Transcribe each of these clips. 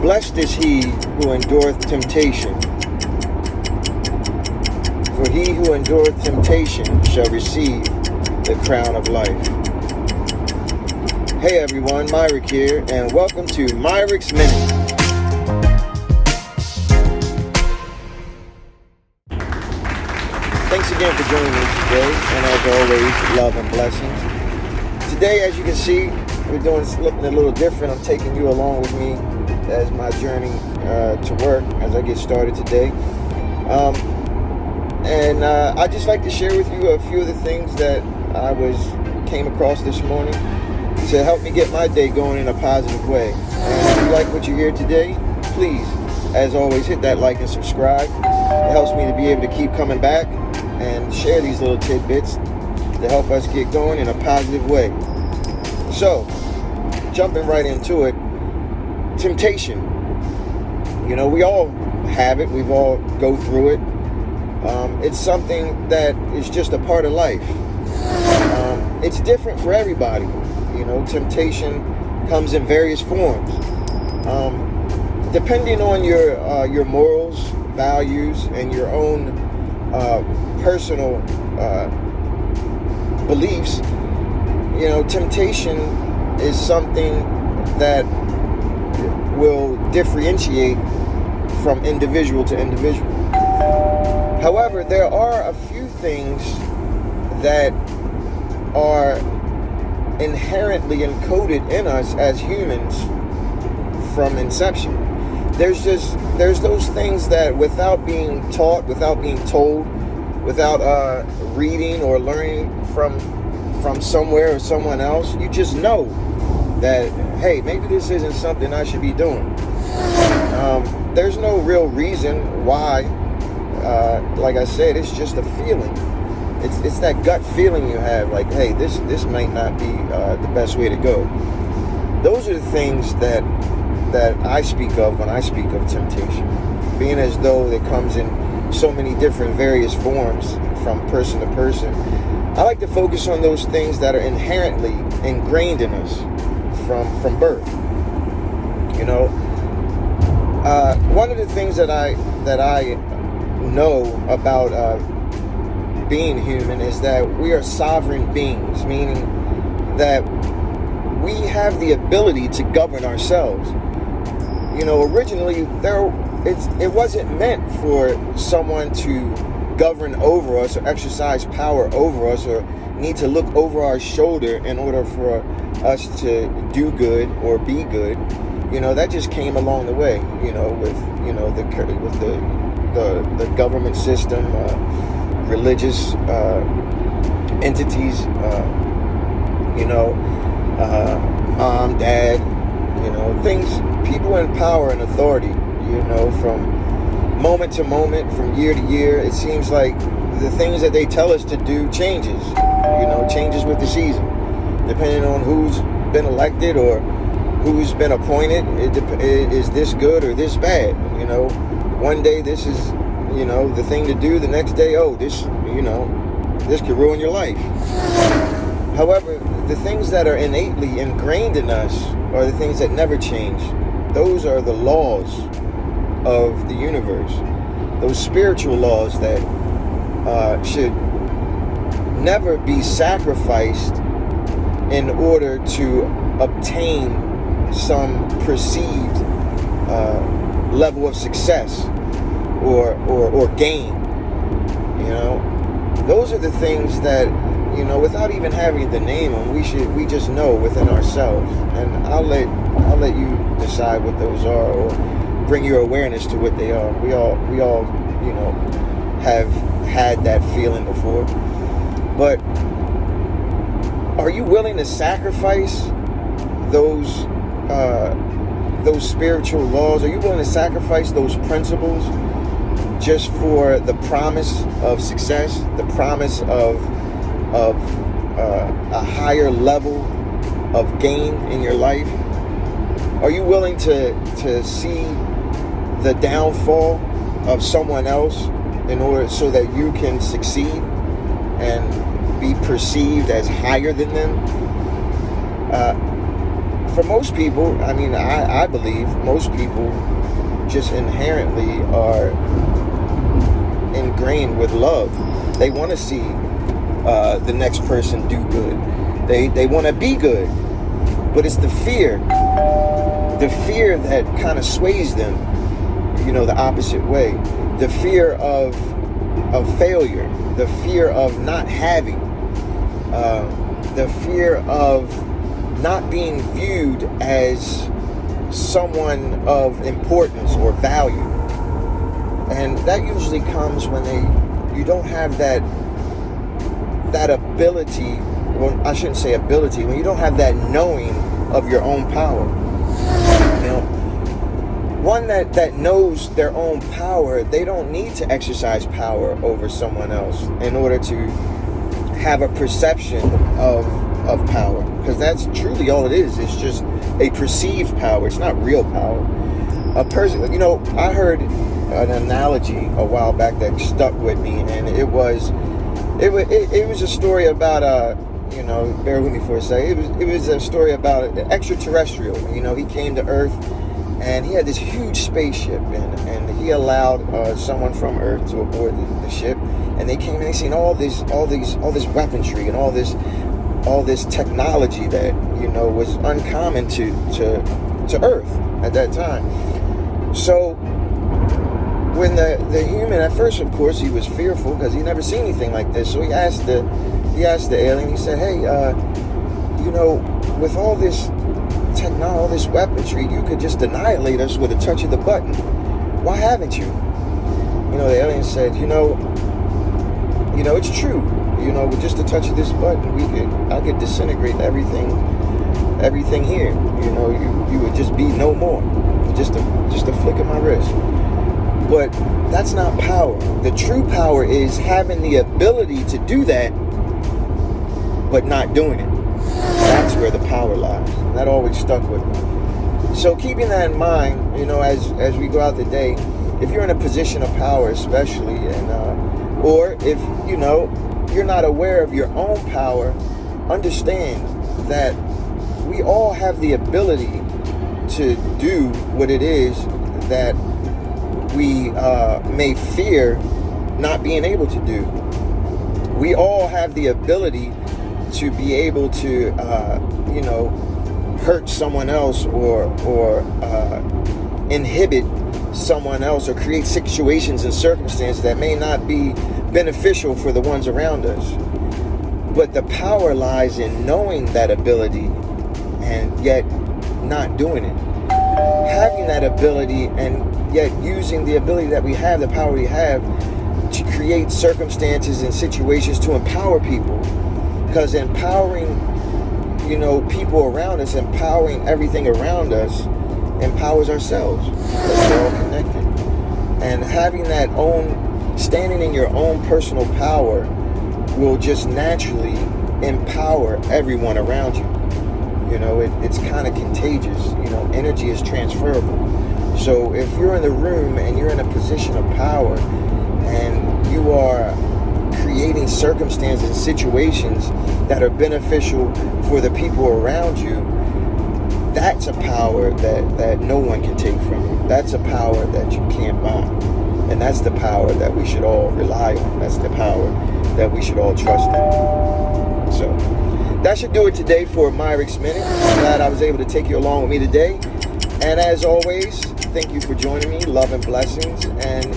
Blessed is he who endureth temptation, for he who endureth temptation shall receive the crown of life. Hey everyone, Myrick here, and welcome to Myrick's Minute. Thanks again for joining me today, and as always, love and blessings. Today, as you can see, we're doing looking a little different. I'm taking you along with me as my journey to work as I get started today. I'd just like to share with you a few of the things that I came across this morning to help me get my day going in a positive way. And if you like what you hear today, please, as always, hit that like and subscribe. It helps me to be able to keep coming back and share these little tidbits to help us get going in a positive way. So, jumping right into it, temptation. You know, we all have it. We've all go through it. It's something that is just a part of life. It's different for everybody. You know, temptation comes in various forms. Depending on your morals, values, and your own personal beliefs, you know, temptation is something that will differentiate from individual to individual. However, there are a few things that are inherently encoded in us as humans from inception. There's those things that without being taught, without being told, without reading or learning from somewhere or someone else, you just know that, hey, maybe this isn't something I should be doing. There's no real reason why. Like I said, it's just a feeling. It's that gut feeling you have, like, hey, this might not be the best way to go. Those are the things that I speak of when I speak of temptation, being as though it comes in so many different various forms from person to person. I like to focus on those things that are inherently ingrained in us from birth. You know, one of the things that I know about being human is that we are sovereign beings, meaning that we have the ability to govern ourselves. You know, originally it wasn't meant for someone to govern over us or exercise power over us or need to look over our shoulder in order for us to do good or be good. You know, that just came along the way, you know, with the government system, religious entities, mom, dad, you know, things, people in power and authority, you know, from moment to moment, from year to year. It seems like the things that they tell us to do changes with the season, depending on who's been elected or who's been appointed. Is this good or this bad? You know, one day this is, you know, the thing to do. The next day, this could ruin your life. However, the things that are innately ingrained in us are the things that never change. Those are the laws of the universe. Those spiritual laws that should never be sacrificed in order to obtain some perceived level of success or gain. You know, those are the things that, you know, without even having to name them, we just know within ourselves. And I'll let you decide what those are, or bring your awareness to what they are. We all, you know, have had that feeling before. But are you willing to sacrifice those spiritual laws? Are you willing to sacrifice those principles just for the promise of success, the promise of a higher level of gain in your life? Are you willing to see the downfall of someone else in order so that you can succeed and be perceived as higher than them? for most people, I mean, I believe most people just inherently are ingrained with love. They want to see the next person do good. They want to be good. But it's the fear that kind of sways them, the opposite way. The fear of failure, the fear of not having, the fear of not being viewed as someone of importance or value. And that usually comes when you don't have that ability, well, I shouldn't say ability, when you don't have that knowing of your own power. One that knows their own power, they don't need to exercise power over someone else in order to have a perception of power, because that's truly all it is. It's just a perceived power. It's not real power. A person, I heard an analogy a while back that stuck with me, and it was a story about bear with me for a second. It was a story about an extraterrestrial. He came to Earth, and he had this huge spaceship, and he allowed someone from Earth to aboard the ship, and they came and they seen all this weaponry and all this technology that was uncommon to Earth at that time. So when the human, at first, of course, he was fearful because he never seen anything like this. So he asked the alien. He said, "Hey, with all this technology, all this weaponry, you could just annihilate us with a touch of the button. Why haven't you?" The alien said, it's true. With just a touch of this button, I could disintegrate everything here. You would just be no more. Just a flick of my wrist. But that's not power. The true power is having the ability to do that, but not doing it. That's where the power lies. And that always stuck with me. So keeping that in mind, as we go out the day, if you're in a position of power, especially, or if you're not aware of your own power, understand that we all have the ability to do what it is that we may fear not being able to do. We all have the ability to be able to, hurt someone else or inhibit someone else, or create situations and circumstances that may not be beneficial for the ones around us. But the power lies in knowing that ability and yet not doing it. Having that ability and yet using the ability that we have, the power we have, to create circumstances and situations to empower people. Because empowering, people around us, empowering everything around us, empowers ourselves. Because we're all connected. And having that standing in your own personal power will just naturally empower everyone around you. It's kind of contagious. Energy is transferable. So if you're in the room and you're in a position of power and you are creating circumstances and situations that are beneficial for the people around you, that's a power that no one can take from you. That's a power that you can't buy. And that's the power that we should all rely on. That's the power that we should all trust in. So that should do it today for Myrick's Minute. I'm glad I was able to take you along with me today. And as always, thank you for joining me. Love and blessings. And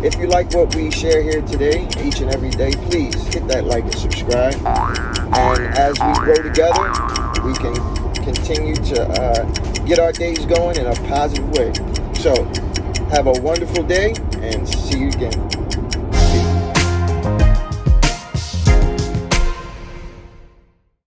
if you like what we share here today, each and every day, please hit that like and subscribe. And as we grow together, we can continue to get our days going in a positive way. So have a wonderful day, and see you again.